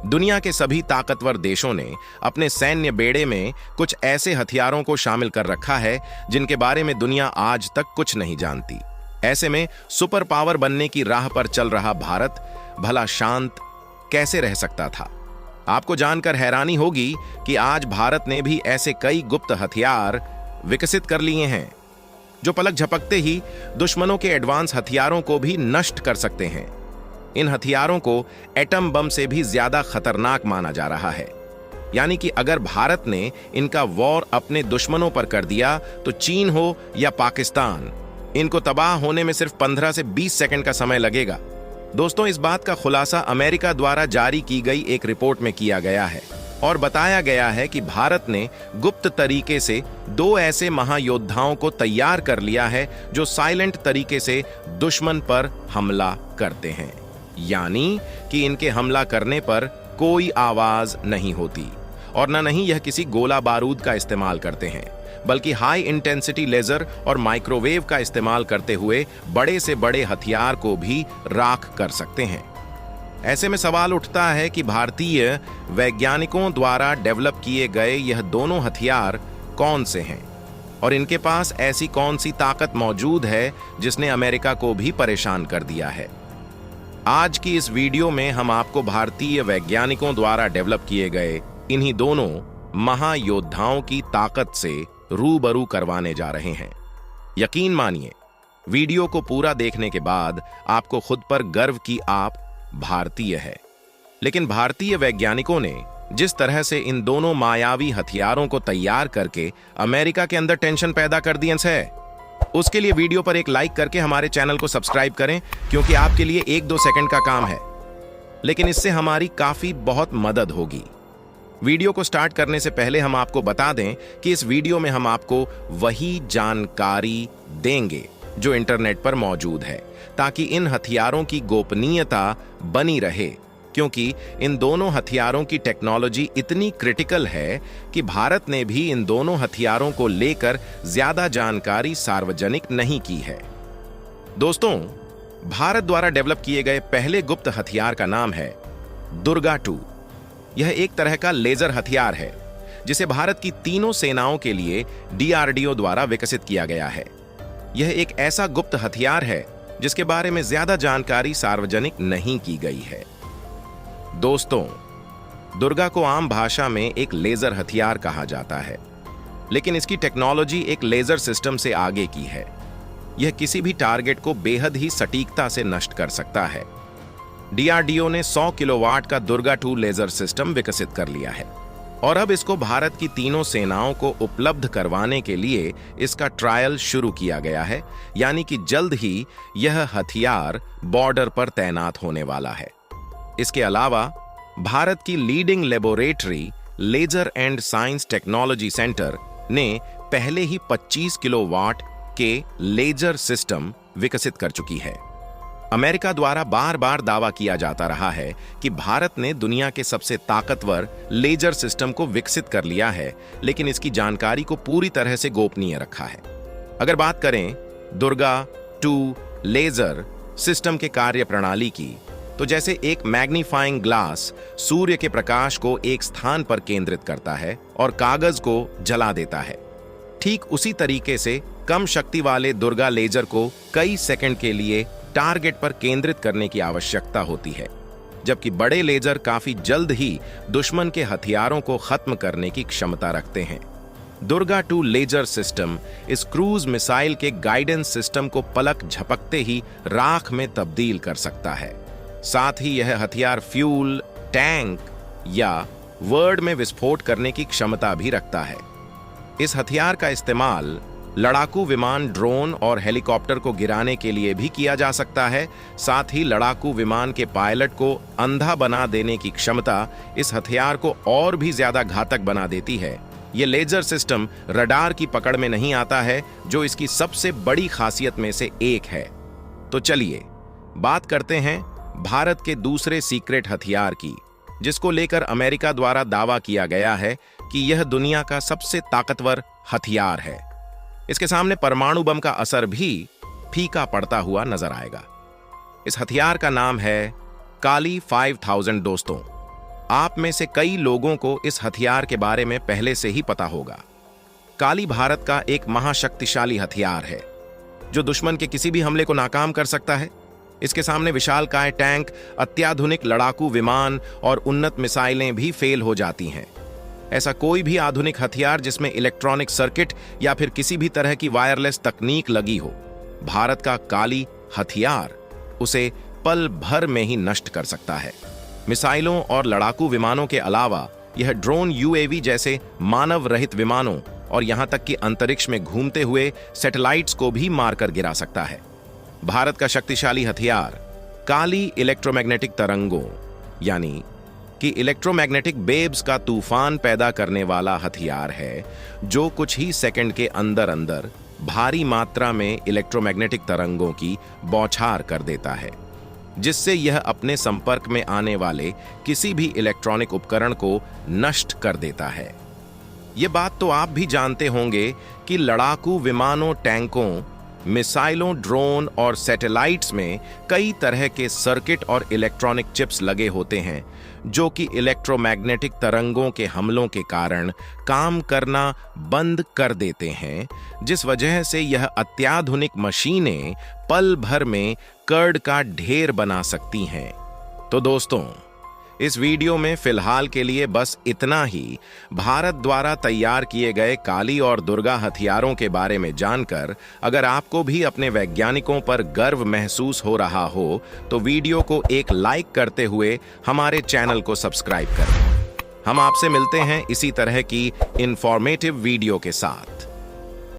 दुनिया के सभी ताकतवर देशों ने अपने सैन्य बेड़े में कुछ ऐसे हथियारों को शामिल कर रखा है जिनके बारे में दुनिया आज तक कुछ नहीं जानती। ऐसे में सुपर पावर बनने की राह पर चल रहा भारत भला शांत कैसे रह सकता था? आपको जानकर हैरानी होगी कि आज भारत ने भी ऐसे कई गुप्त हथियार विकसित कर लिए हैं जो पलक झपकते ही दुश्मनों के एडवांस हथियारों को भी नष्ट कर सकते हैं। इन हथियारों को एटम बम से भी ज्यादा खतरनाक माना जा रहा है। यानी कि अगर भारत ने इनका वॉर अपने दुश्मनों पर कर दिया तो चीन हो या पाकिस्तान, इनको तबाह होने में सिर्फ 15 से 20 सेकंड का समय लगेगा। दोस्तों, इस बात का खुलासा अमेरिका द्वारा जारी की गई एक रिपोर्ट में किया गया है और बताया गया है कि भारत ने गुप्त तरीके से 2 ऐसे महायोद्धाओं को तैयार कर लिया है जो साइलेंट तरीके से दुश्मन पर हमला करते हैं। यानी कि इनके हमला करने पर कोई आवाज नहीं होती और न नहीं यह किसी गोला बारूद का इस्तेमाल करते हैं, बल्कि हाई इंटेंसिटी लेजर और माइक्रोवेव का इस्तेमाल करते हुए बड़े से बड़े हथियार को भी राख कर सकते हैं। ऐसे में सवाल उठता है कि भारतीय वैज्ञानिकों द्वारा डेवलप किए गए यह दोनों हथियार कौन से हैं और इनके पास ऐसी कौन सी ताकत मौजूद है जिसने अमेरिका को भी परेशान कर दिया है। आज की इस वीडियो में हम आपको भारतीय वैज्ञानिकों द्वारा डेवलप किए गए इन्हीं दोनों महायोद्धाओं की ताकत से रूबरू करवाने जा रहे हैं। यकीन मानिए, वीडियो को पूरा देखने के बाद आपको खुद पर गर्व कि आप भारतीय है। लेकिन भारतीय वैज्ञानिकों ने जिस तरह से इन दोनों मायावी हथियारों को तैयार करके अमेरिका के अंदर टेंशन पैदा कर दी है, उसके लिए वीडियो पर एक लाइक करके हमारे चैनल को सब्सक्राइब करें, क्योंकि आपके लिए 1-2 सेकंड का काम है, लेकिन इससे हमारी काफी बहुत मदद होगी। वीडियो को स्टार्ट करने से पहले हम आपको बता दें कि इस वीडियो में हम आपको वही जानकारी देंगे जो इंटरनेट पर मौजूद है, ताकि इन हथियारों की गोपनीयता बनी रहे, क्योंकि इन दोनों हथियारों की टेक्नोलॉजी इतनी क्रिटिकल है कि भारत ने भी इन दोनों हथियारों को लेकर ज्यादा जानकारी सार्वजनिक नहीं की है। दोस्तों, भारत द्वारा डेवलप किए गए पहले गुप्त हथियार का नाम है दुर्गा 2। यह एक तरह का लेजर हथियार है जिसे भारत की तीनों सेनाओं के लिए DRDO द्वारा विकसित किया गया है। यह एक ऐसा गुप्त हथियार है जिसके बारे में ज्यादा जानकारी सार्वजनिक नहीं की गई है। दोस्तों, दुर्गा को आम भाषा में एक लेजर हथियार कहा जाता है, लेकिन इसकी टेक्नोलॉजी एक लेजर सिस्टम से आगे की है। यह किसी भी टारगेट को बेहद ही सटीकता से नष्ट कर सकता है। DRDO ने 100 किलोवाट का दुर्गा 2 लेजर सिस्टम विकसित कर लिया है और अब इसको भारत की तीनों सेनाओं को उपलब्ध करवाने के लिए इसका ट्रायल शुरू किया गया है। यानी कि जल्द ही यह हथियार बॉर्डर पर तैनात होने वाला है। इसके अलावा भारत की leading laboratory laser and science technology centre ने पहले ही 25 किलोवाट के लेजर सिस्टम विकसित कर चुकी है। अमेरिका द्वारा बार बार दावा किया जाता रहा है कि भारत ने दुनिया के सबसे ताकतवर लेजर सिस्टम को विकसित कर लिया है, लेकिन इसकी जानकारी को पूरी तरह से गोपनीय रखा है। अगर बात करें दुर्गा 2 लेजर सिस्टम के कार्य प्रणाली की, तो जैसे एक मैग्नीफाइंग ग्लास सूर्य के प्रकाश को एक स्थान पर केंद्रित करता है और कागज को जला देता है, ठीक उसी तरीके से कम शक्ति वाले दुर्गा लेजर को कई सेकंड के लिए टारगेट पर केंद्रित करने की आवश्यक्ता होती है, जबकि बड़े लेजर काफी जल्द ही दुश्मन के हथियारों को खत्म करने की क्षमता रखते हैं। दुर्गा 2 लेजर सिस्टम इस क्रूज मिसाइल के गाइडेंस सिस्टम को पलक झपकते ही राख में तब्दील कर सकता है। साथ ही यह हथियार फ्यूल टैंक या वर्ड में विस्फोट करने की क्षमता भी रखता है। इस हथियार का इस्तेमाल लड़ाकू विमान, ड्रोन और हेलीकॉप्टर को गिराने के लिए भी किया जा सकता है। साथ ही लड़ाकू विमान के पायलट को अंधा बना देने की क्षमता इस हथियार को और भी ज्यादा घातक बना देती है। यह लेजर सिस्टम रडार की पकड़ में नहीं आता है, जो इसकी सबसे बड़ी खासियत में से एक है। तो चलिए बात करते हैं भारत के दूसरे सीक्रेट हथियार की, जिसको लेकर अमेरिका द्वारा दावा किया गया है कि यह दुनिया का सबसे ताकतवर हथियार है। इसके सामने परमाणु बम का असर भी फीका पड़ता हुआ नजर आएगा। इस हथियार का नाम है काली 5000। दोस्तों, आप में से कई लोगों को इस हथियार के बारे में पहले से ही पता होगा। काली भारत का एक महाशक्तिशाली हथियार है जो दुश्मन के किसी भी हमले को नाकाम कर सकता है। इसके सामने विशालकाय टैंक, अत्याधुनिक लड़ाकू विमान और उन्नत मिसाइलें भी फेल हो जाती हैं। ऐसा कोई भी आधुनिक हथियार जिसमें इलेक्ट्रॉनिक सर्किट या फिर किसी भी तरह की वायरलेस तकनीक लगी हो, भारत का काली हथियार उसे पल भर में ही नष्ट कर सकता है। मिसाइलों और लड़ाकू विमानों के अलावा यह ड्रोन, यूएवी जैसे मानव रहित विमानों और यहां तक कि अंतरिक्ष में घूमते हुए सैटेलाइट्स को भी मारकर गिरा सकता है। भारत का शक्तिशाली हथियार काली इलेक्ट्रोमैग्नेटिक तरंगों यानी कि इलेक्ट्रोमैग्नेटिक वेव्स का तूफान पैदा करने वाला हथियार है, जो कुछ ही सेकंड के अंदर अंदर भारी मात्रा में इलेक्ट्रोमैग्नेटिक तरंगों की बौछार कर देता है, जिससे यह अपने संपर्क में आने वाले किसी भी इलेक्ट्रॉनिक उपकरण को नष्ट कर देता है। ये बात तो आप भी जानते होंगे कि लड़ाकू विमानों, टैंकों, मिसाइलों, ड्रोन और सैटेलाइट्स में कई तरह के सर्किट और इलेक्ट्रॉनिक चिप्स लगे होते हैं, जो कि इलेक्ट्रोमैग्नेटिक तरंगों के हमलों के कारण काम करना बंद कर देते हैं, जिस वजह से यह अत्याधुनिक मशीनें पल भर में कर्ड का ढेर बना सकती हैं। तो दोस्तों, इस वीडियो में फिलहाल के लिए बस इतना ही। भारत द्वारा तैयार किए गए काली और दुर्गा हथियारों के बारे में जानकर अगर आपको भी अपने वैज्ञानिकों पर गर्व महसूस हो रहा हो तो वीडियो को एक लाइक करते हुए हमारे चैनल को सब्सक्राइब करें। हम आपसे मिलते हैं इसी तरह की इंफॉर्मेटिव वीडियो के साथ।